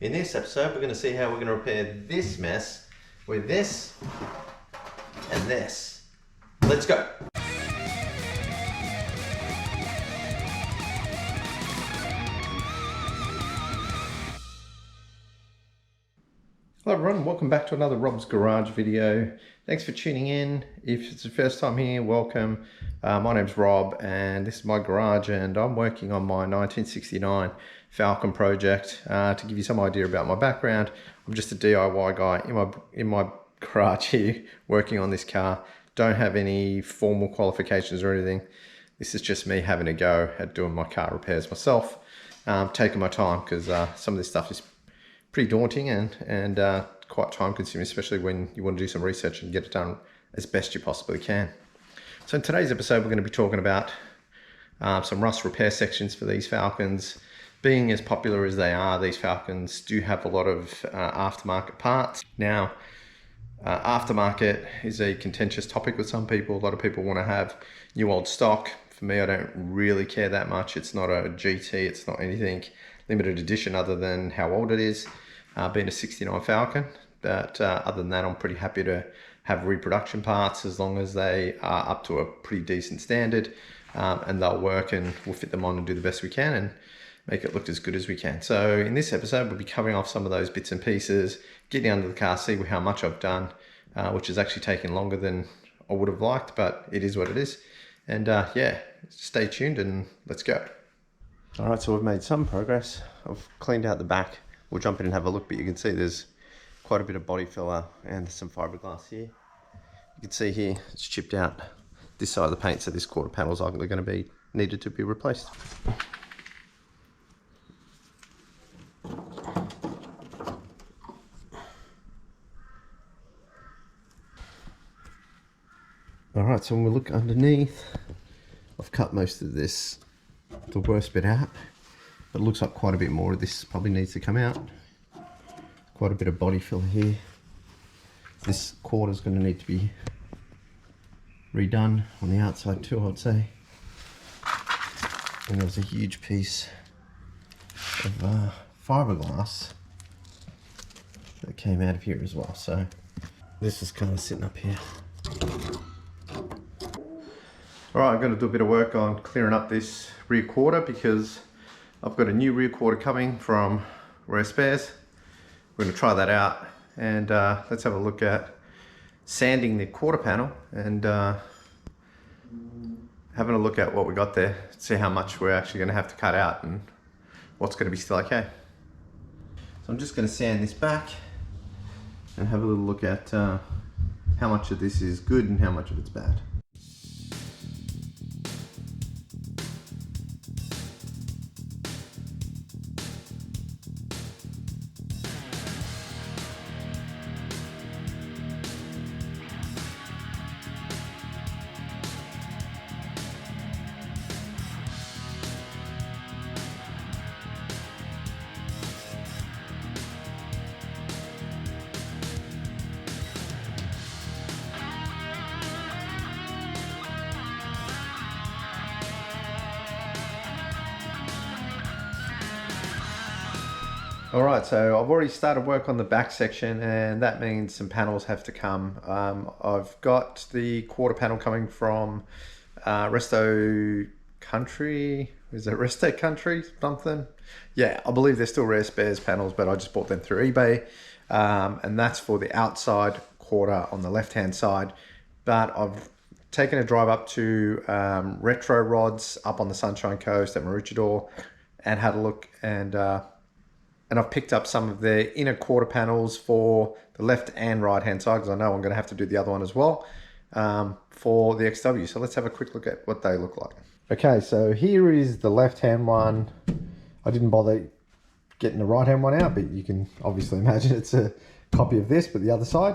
In this episode, we're going to see how we're going to repair this mess with this and this. Let's go. Hello everyone, welcome back to another Rob's Garage video. Thanks for tuning in. If it's the first time here, welcome. My name's Rob and this is my garage and I'm working on my 1969 Falcon project. To give you some idea about my background, I'm just a DIY guy in my garage here working on this car. Don't have any formal qualifications or anything. This is just me having a go at doing my car repairs myself. Taking my time because some of this stuff is pretty daunting and quite time consuming, especially when you want to do some research and get it done as best you possibly can. So in today's episode, we're going to be talking about some rust repair sections for these Falcons. Being as popular as they are, these Falcons do have a lot of aftermarket parts. Now, aftermarket is a contentious topic with some people. A lot of people want to have new old stock. For me, I don't really care that much. It's not a GT, it's not anything limited edition other than how old it is, being a 69 Falcon. But other than that, I'm pretty happy to have reproduction parts as long as they are up to a pretty decent standard, and they'll work and we'll fit them on and do the best we can and make it look as good as we can. So in this episode, we'll be covering off some of those bits and pieces, getting under the car, see how much I've done, which has actually taken longer than I would have liked, but it is what it is. And yeah, stay tuned and let's go. All right, so we've made some progress. I've cleaned out the back. We'll jump in and have a look, but you can see there's quite a bit of body filler and some fiberglass here. You can see here, it's chipped out this side of the paint, so this quarter panel is likely going to be needed to be replaced. All right, so when we look underneath, I've cut most of this, the worst bit out. It looks like quite a bit more of this probably needs to come out. Quite a bit of body fill here. This quarter is going to need to be redone on the outside too, I'd say. And there was a huge piece of fiberglass that came out of here as well. So this is kind of sitting up here. Alright, I'm going to do a bit of work on clearing up this rear quarter because I've got a new rear quarter coming from Rare Spares. We're going to try that out and let's have a look at sanding the quarter panel and having a look at what we got there, see how much we're actually going to have to cut out and what's going to be still okay. So I'm just going to sand this back and have a little look at how much of this is good and how much of it's bad. Alright, so I've already started work on the back section and that means some panels have to come. I've got the quarter panel coming from Resto Country. Is it Resto Country something? Yeah, I believe they're still Rare Spares panels, but I just bought them through eBay. And that's for the outside quarter on the left hand side. But I've taken a drive up to Retro Rods up on the Sunshine Coast at Maroochydore and had a look, and I've picked up some of their inner quarter panels for the left and right hand side because I know I'm going to have to do the other one as well for the XW. So let's have a quick look at what they look like. Okay, so here is the left hand one. I didn't bother getting the right hand one out, but you can obviously imagine it's a copy of this, but the other side.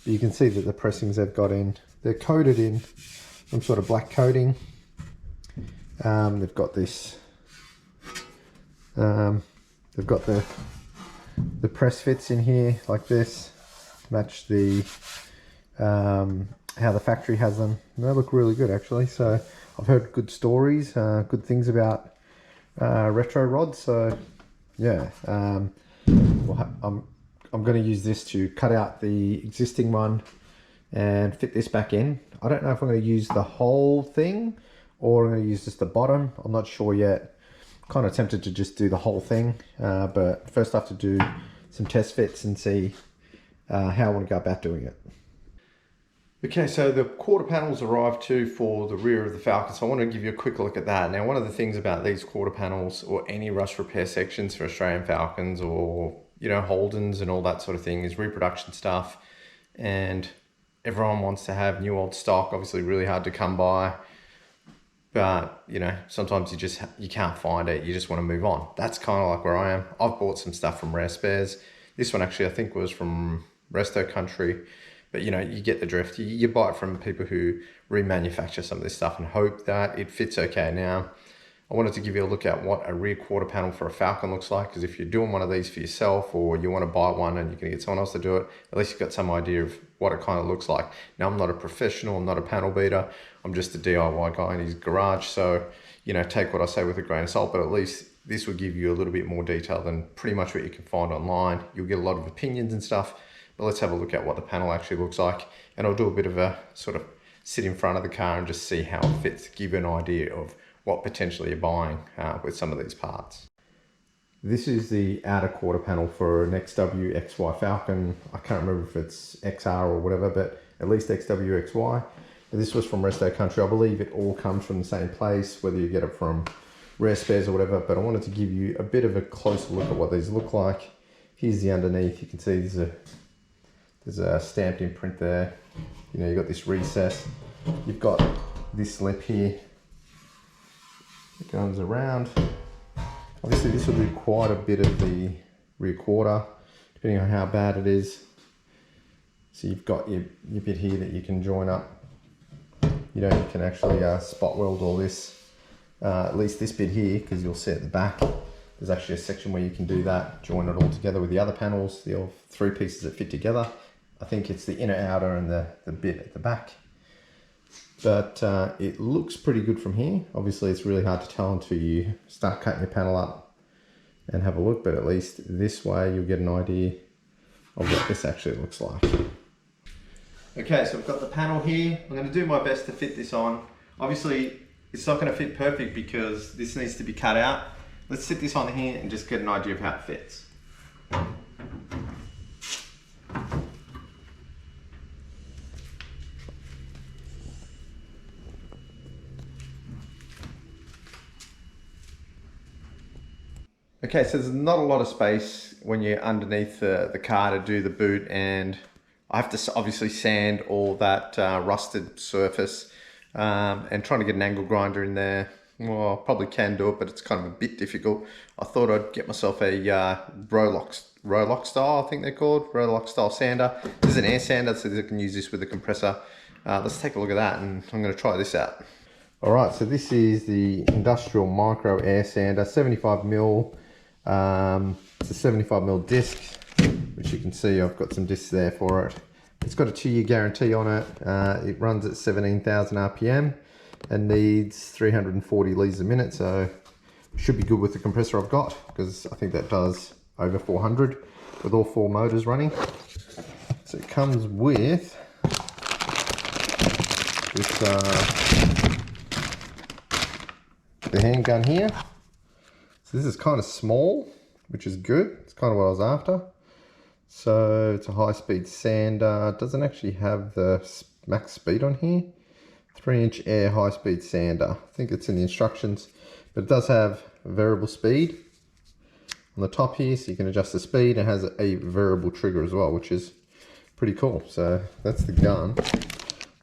But you can see that the pressings they've got in, they're coated in some sort of black coating. They've got this, they've got the press fits in here like this, match the how the factory has them. They look really good actually. So I've heard good stories, good things about Retro Rods. So yeah, I'm going to use this to cut out the existing one and fit this back in. I don't know if I'm going to use the whole thing or I'm going to use just the bottom. I'm not sure yet. Kind of tempted to just do the whole thing, but first I have to do some test fits and see how I want to go about doing it. Okay, so the quarter panels arrived too for the rear of the Falcon, so I want to give you a quick look at that. Now, one of the things about these quarter panels or any rust repair sections for Australian Falcons or, you know, Holdens and all that sort of thing is reproduction stuff, and everyone wants to have new old stock, obviously really hard to come by, but you know, sometimes you can't find it, you just want to move on. That's kind of like where I am. I've bought some stuff from Rare Spares. This one actually I think was from Resto Country. But you know, you get the drift. You buy it from people who remanufacture some of this stuff and hope that it fits okay. Now, I wanted to give you a look at what a rear quarter panel for a Falcon looks like, because if you're doing one of these for yourself or you want to buy one and you're going to get someone else to do it, at least you've got some idea of what it kind of looks like. Now, I'm not a professional, I'm not a panel beater, I'm just a DIY guy in his garage, so you know, take what I say with a grain of salt, but at least this will give you a little bit more detail than pretty much what you can find online. You'll get a lot of opinions and stuff. But let's have a look at what the panel actually looks like, and I'll do a bit of a sort of sit in front of the car and just see how it fits, give you an idea of what potentially you're buying with some of these parts. This is the outer quarter panel for an XW-XY Falcon. I can't remember if it's XR or whatever, but at least XW-XY. This was from Resto Country. I believe it all comes from the same place, whether you get it from Rare Spares or whatever, but I wanted to give you a bit of a closer look at what these look like. Here's the underneath. You can see there's a stamped imprint there. You know, you've got this recess. You've got this lip here. It goes around. Obviously this will do quite a bit of the rear quarter, depending on how bad it is. So you've got your bit here that you can join up. You know, you can actually spot weld all this, at least this bit here, because you'll see at the back, there's actually a section where you can do that, join it all together with the other panels, the three pieces that fit together. I think it's the inner, outer, and the bit at the back. But it looks pretty good from here. Obviously, it's really hard to tell until you start cutting your panel up and have a look, but at least this way you'll get an idea of what this actually looks like. Okay, so I've got the panel here. I'm going to do my best to fit this on. Obviously, it's not going to fit perfect because this needs to be cut out. Let's sit this on here and just get an idea of how it fits. Okay, so there's not a lot of space when you're underneath the car to do the boot, and I have to obviously sand all that rusted surface and trying to get an angle grinder in there. Well, I probably can do it, but it's kind of a bit difficult. I thought I'd get myself a Rolock style, I think they're called, Rolock style sander. This is an air sander, so you can use this with a compressor. Let's take a look at that, and I'm going to try this out. All right, so this is the Industrial Micro Air Sander, 75mm. It's a 75mm disc, which you can see I've got some discs there for it. It's got a 2-year guarantee on it. It runs at 17,000 RPM and needs 340 litres a minute, so should be good with the compressor I've got, because I think that does over 400 with all 4 motors running. So it comes with this the handgun here. So this is kind of small, which is good. It's kind of what I was after. So it's a high-speed sander. It doesn't actually have the max speed on here. 3-inch air high-speed sander. I think it's in the instructions, but it does have variable speed on the top here, so you can adjust the speed. It has a variable trigger as well, which is pretty cool. So that's the gun.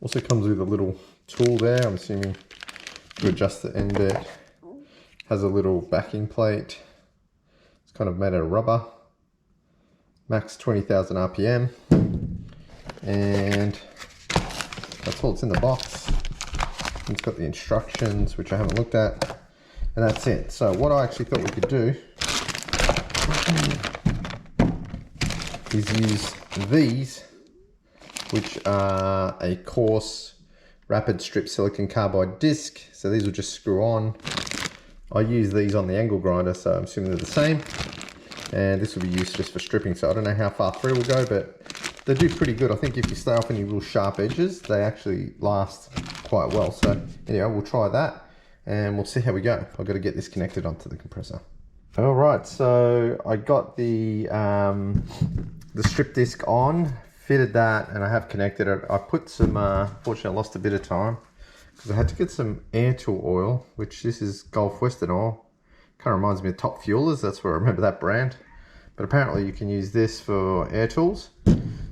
Also comes with a little tool there, I'm assuming, to adjust the end bit. Has a little backing plate. It's kind of made out of rubber. Max 20,000 RPM. And that's all that's in the box. It's got the instructions, which I haven't looked at. And that's it. So what I actually thought we could do is use these, which are a coarse rapid strip silicon carbide disc. So these will just screw on. I use these on the angle grinder, so I'm assuming they're the same. and this will be used just for stripping, so I don't know how far through we'll go, but they do pretty good. I think if you stay off any real sharp edges, they actually last quite well. So anyway, we'll try that and we'll see how we go. I've got to get this connected onto the compressor. All right, so I got the strip disc on, fitted that, and I have connected it. I put some, fortunately I lost a bit of time because I had to get some air tool oil, which this is Gulf Western oil. Kind of reminds me of Top Fuelers, that's where I remember that brand. But apparently you can use this for air tools.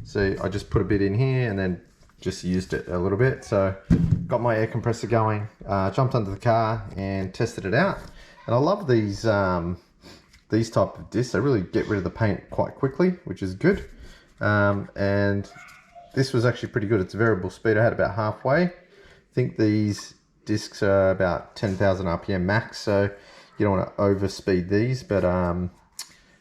So I just put a bit in here and then just used it a little bit. So got my air compressor going, jumped under the car and tested it out. And I love these type of discs. They really get rid of the paint quite quickly, which is good. And this was actually pretty good. It's a variable speed. I had about halfway. I think these discs are about 10,000 RPM max, so you don't want to overspeed these, but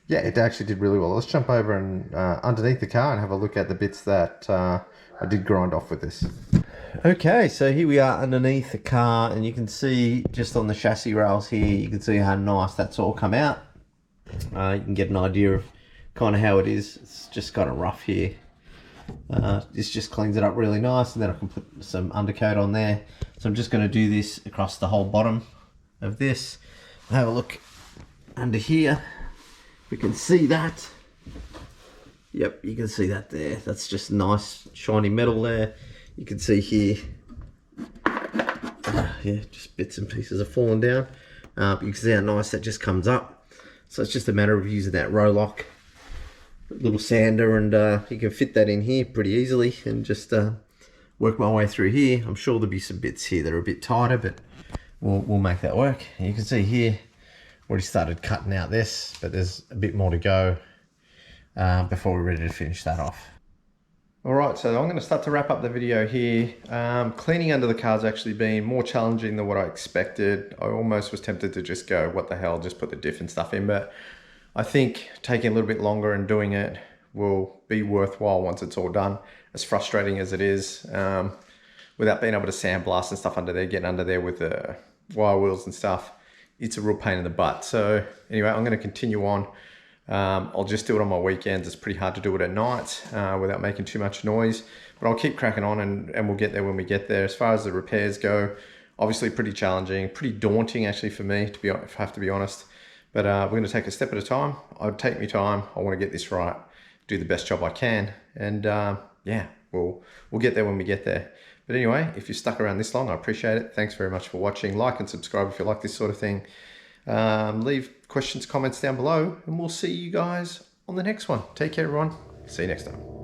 yeah, it actually did really well. Let's jump over and underneath the car and have a look at the bits that I did grind off with this. Okay, so here we are underneath the car, and you can see just on the chassis rails here, you can see how nice that's all come out. You can get an idea of kind of how it is. It's just kind of rough here. This just cleans it up really nice, and then I can put some undercoat on there. So I'm just going to do this across the whole bottom of this. Have a look under here. We can see that. Yep, you can see that there. That's just nice shiny metal there. You can see here, yeah, just bits and pieces are falling down. But you can see how nice that just comes up. So it's just a matter of using that row lock, little sander, and you can fit that in here pretty easily and just work my way through here. I'm sure there'll be some bits here that are a bit tighter, but we'll make that work. And you can see here, already started cutting out this, but there's a bit more to go before we're ready to finish that off. All right, so I'm going to start to wrap up the video here. Cleaning under the car's actually been more challenging than what I expected. I almost was tempted to just go, what the hell, just put the diff and stuff in, but I think taking a little bit longer and doing it will be worthwhile once it's all done. As frustrating as it is, without being able to sandblast and stuff under there, getting under there with the wire wheels and stuff, it's a real pain in the butt. So anyway, I'm going to continue on. I'll just do it on my weekends. It's pretty hard to do it at night without making too much noise, but I'll keep cracking on and we'll get there when we get there. As far as the repairs go, obviously pretty challenging, pretty daunting actually for me, if I have to be honest. But we're going to take a step at a time. I'll take me time. I want to get this right, do the best job I can, and yeah, we'll get there when we get there. But anyway, if you stuck around this long, I appreciate it. Thanks very much for watching. Like and subscribe if you like this sort of thing. Leave questions, comments down below, and we'll see you guys on the next one. Take care, everyone. See you next time.